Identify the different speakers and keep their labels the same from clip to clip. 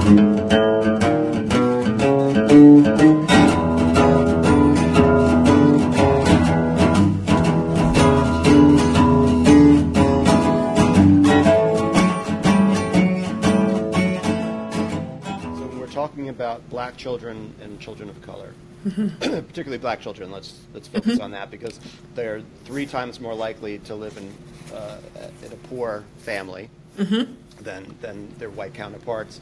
Speaker 1: Talking about black children and children of color, particularly black children. Let's focus on that because they're 3 times more likely to live in a poor family than their white counterparts.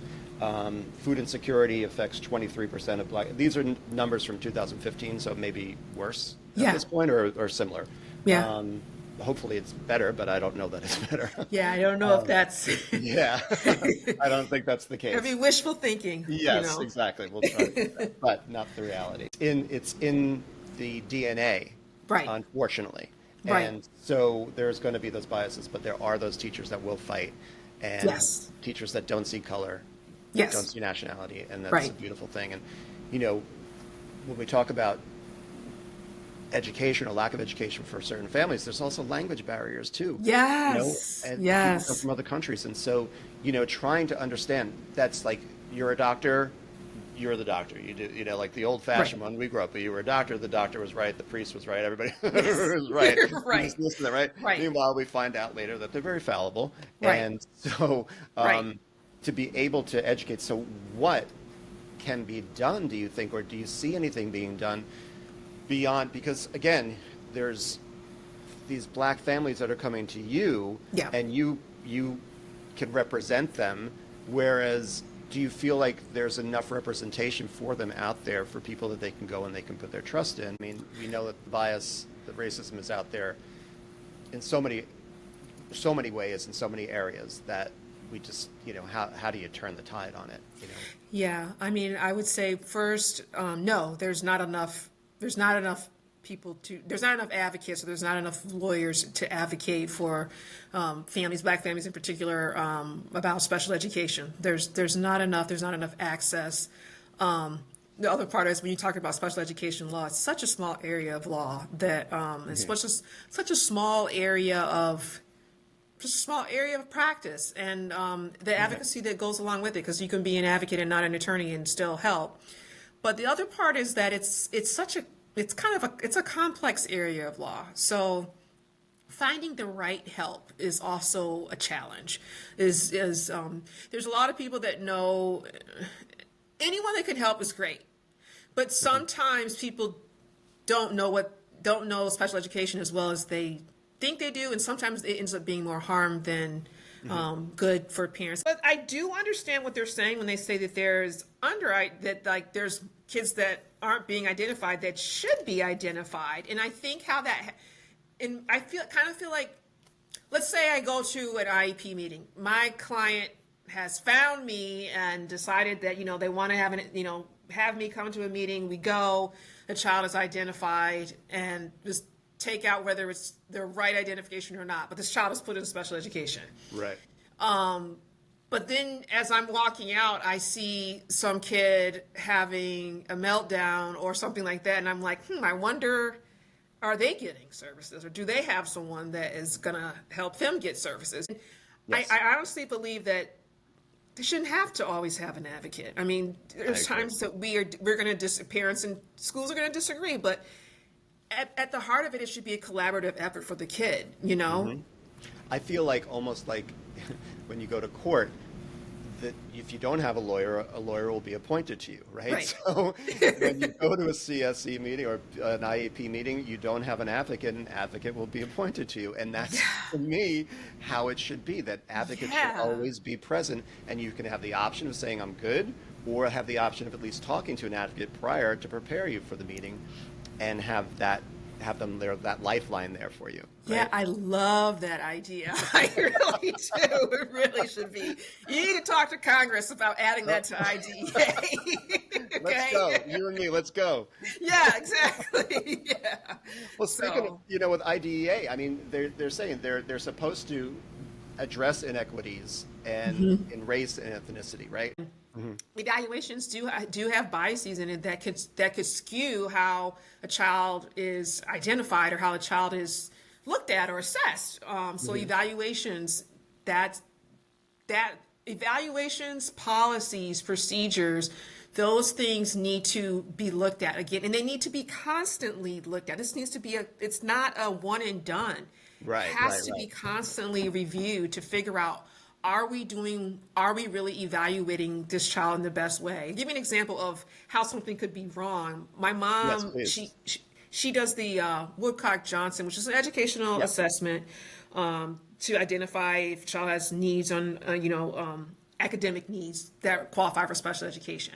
Speaker 1: Food insecurity affects 23% of black. These are numbers from 2015, so maybe worse at this point or similar.
Speaker 2: Yeah.
Speaker 1: Hopefully it's better, but I don't know that it's better.
Speaker 2: Yeah, I don't know if that's.
Speaker 1: Yeah, I don't think that's the case.
Speaker 2: It'd be wishful thinking.
Speaker 1: Yes, exactly. We'll try to do that, but not the reality. It's in the DNA,
Speaker 2: right?
Speaker 1: Unfortunately,
Speaker 2: right.
Speaker 1: And so there's going to be those biases, but there are those teachers that will fight, and teachers that don't see color, don't see nationality, and that's a beautiful thing. And when we talk about education or lack of education for certain families, there's also language barriers too.
Speaker 2: Yes.
Speaker 1: And people come from other countries. And so, trying to understand, that's like, you're a doctor, you're the doctor. You do, like the old fashioned one we grew up with. You were a doctor, the doctor was right, the priest was right, everybody was right.
Speaker 2: Right.
Speaker 1: Just listen to them, right? Meanwhile, we find out later that they're very fallible.
Speaker 2: Right.
Speaker 1: And so to be able to educate, so what can be done, do you think, or do you see anything being done beyond, because again, there's these black families that are coming to you, and you can represent them, whereas do you feel like there's enough representation for them out there for people that they can go and they can put their trust in? I mean, we know that the bias, the racism is out there in so many ways, in so many areas, that we just, how do you turn the tide on it?
Speaker 2: Yeah, I mean, I would say first, no, there's not enough people there's not enough advocates, or there's not enough lawyers to advocate for families, black families in particular, about special education. There's not enough access. The other part is when you talk about special education law, it's such a small area of law that it's such a small area of practice, and the advocacy that goes along with it, because you can be an advocate and not an attorney and still help. But the other part is that it's a complex area of law. So finding the right help is also a challenge. There's a lot of people that know anyone that can help is great, but sometimes people don't know special education as well as they think they do, and sometimes it ends up being more harm than good for parents. But I do understand what they're saying when they say that there's there's kids that aren't being identified that should be identified. And I think I feel like, let's say I go to an IEP meeting. My client has found me and decided that, they want to have me come to a meeting. We go, the child is identified, and just take out whether it's the right identification or not, but this child is put in special education.
Speaker 1: Right.
Speaker 2: But then as I'm walking out, I see some kid having a meltdown or something like that, and I'm like, I wonder, are they getting services, or do they have someone that is going to help them get services? Yes. I honestly believe that they shouldn't have to always have an advocate. I mean, there's times that we're going to parents and schools are going to disagree, but at the heart of it, it should be a collaborative effort for the kid,
Speaker 1: I feel like almost like when you go to court, that if you don't have a lawyer will be appointed to you, right? So when you go to a CSE meeting or an IEP meeting, you don't have an advocate will be appointed to you. And that's, for me, how it should be, that advocates should always be present, and you can have the option of saying, I'm good, or have the option of at least talking to an advocate prior to prepare you for the meeting, and have them there, that lifeline there for you. Right?
Speaker 2: Yeah, I love that idea. I really do. It really should be. You need to talk to Congress about adding that to IDEA. Okay?
Speaker 1: Let's go. You and me, let's go.
Speaker 2: Yeah, exactly. Yeah.
Speaker 1: Well, speaking of, with IDEA, I mean, they're saying they're supposed to address inequities and in race and ethnicity, right?
Speaker 2: Evaluations do have biases in it that could skew how a child is identified or how a child is looked at or assessed. So evaluations that evaluations, policies, procedures, those things need to be looked at again, and they need to be constantly looked at. This needs to be it's not a one and done.
Speaker 1: Right,
Speaker 2: It has
Speaker 1: right,
Speaker 2: to
Speaker 1: right.
Speaker 2: be constantly reviewed to figure out, are we really evaluating this child in the best way? Give me an example of how something could be wrong. My
Speaker 1: Yes,
Speaker 2: mom,
Speaker 1: please.
Speaker 2: she does the Woodcock-Johnson, which is an educational
Speaker 1: Yep.
Speaker 2: assessment to identify if a child has needs on, academic needs that qualify for special education.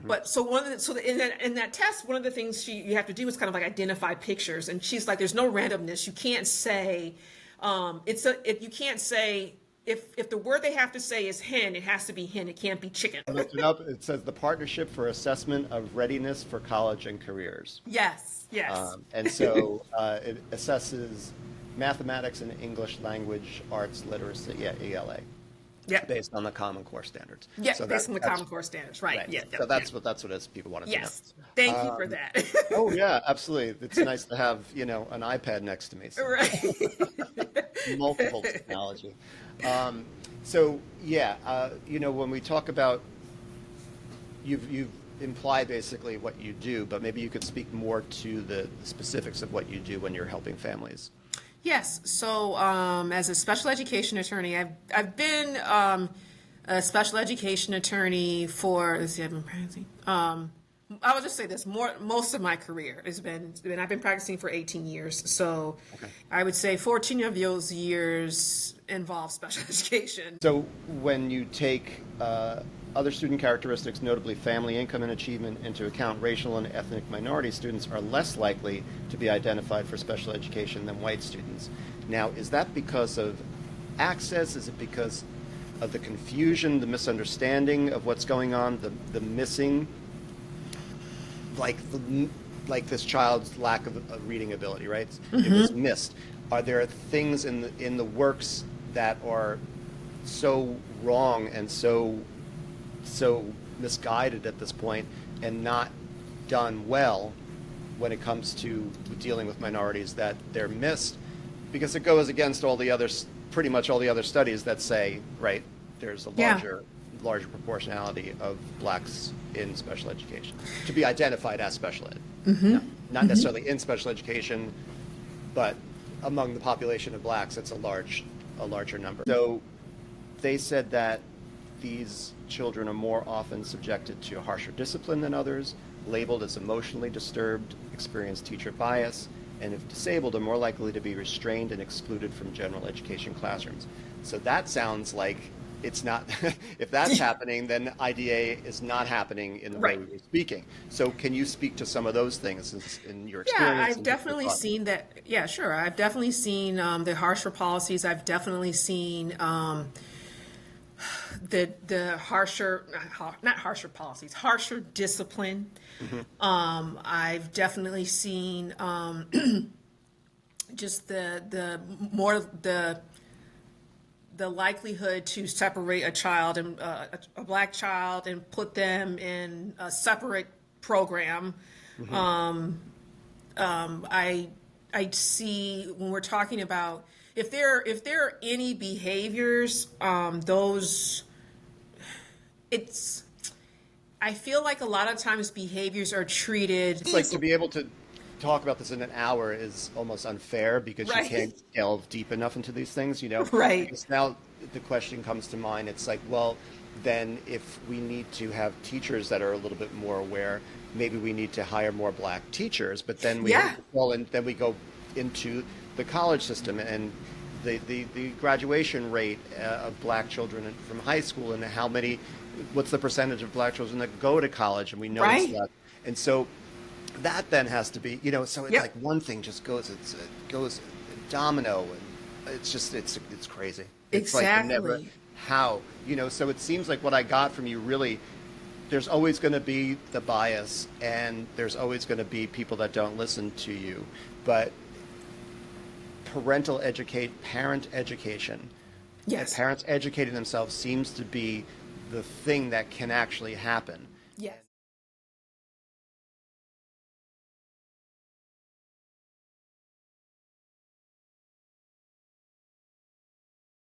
Speaker 2: But so in that test, one of the things you have to do is kind of like identify pictures, and she's like, there's no randomness. You can't say you can't say if the word they have to say is hen, it has to be hen. It can't be chicken.
Speaker 1: I looked it up. It says the Partnership for Assessment of Readiness for College and Careers.
Speaker 2: Yes, yes.
Speaker 1: And so it assesses mathematics and English language arts literacy, ELA,
Speaker 2: Yep.
Speaker 1: based on the Common Core standards.
Speaker 2: Yeah,
Speaker 1: So
Speaker 2: based on the
Speaker 1: that's
Speaker 2: Common Core standards, right?
Speaker 1: right.
Speaker 2: Yeah.
Speaker 1: So that's what it is. People wanted
Speaker 2: Yes.
Speaker 1: to know.
Speaker 2: Thank you for that.
Speaker 1: Oh yeah, absolutely. It's nice to have an iPad next to me. So.
Speaker 2: Right.
Speaker 1: Multiple technology. When we talk about, you've implied basically what you do, but maybe you could speak more to the specifics of what you do when you're helping families.
Speaker 2: Yes. So, as a special education attorney, I've been a special education attorney for. Let's see, I've been practicing. I will just say this: most of my career has been. I've been practicing for 18 years. So,
Speaker 1: Okay.
Speaker 2: I would say 14 of those years involve special education.
Speaker 1: So when you take other student characteristics, notably family income and achievement, into account, racial and ethnic minority students are less likely to be identified for special education than white students. Now, is that because of access? Is it because of the confusion, the misunderstanding of what's going on, the missing, like this child's lack of reading ability, right? It was missed. Are there things in the works that are so wrong and so misguided at this point and not done well when it comes to dealing with minorities that they're missed? Because it goes against pretty much all the other studies that say, right, there's a larger proportionality of blacks in special education to be identified as special ed. Not necessarily in special education, but among the population of blacks, it's a larger number. So they said that these children are more often subjected to harsher discipline than others, labeled as emotionally disturbed, experience teacher bias, and if disabled, are more likely to be restrained and excluded from general education classrooms. So that sounds like it's not, if that's happening, then IDA is not happening in the way we were speaking. So can you speak to some of those things in your experience?
Speaker 2: Yeah, I've definitely seen that. Yeah, sure. I've definitely seen the harsher policies. I've definitely seen the harsher, not harsher policies, harsher discipline. I've definitely seen just the likelihood to separate a child and a black child and put them in a separate program. I see when we're talking about if there are any behaviors, I feel like a lot of times behaviors are treated.
Speaker 1: It's like to be able to talk about this in an hour is almost unfair because you can't delve deep enough into these things,
Speaker 2: Right.
Speaker 1: Because now the question comes to mind. It's like, well, then if we need to have teachers that are a little bit more aware, maybe we need to hire more black teachers. But then then we go into the college system and the graduation rate of black children from high school and what's the percentage of black children that go to college, and we know it's less. And so that then has to be, so it's like one thing just goes, it goes domino, and it's crazy. It's
Speaker 2: Exactly.
Speaker 1: like so it seems like what I got from you really, there's always going to be the bias, and there's always going to be people that don't listen to you, but parent education, parents educating themselves seems to be the thing that can actually happen.
Speaker 2: Yes.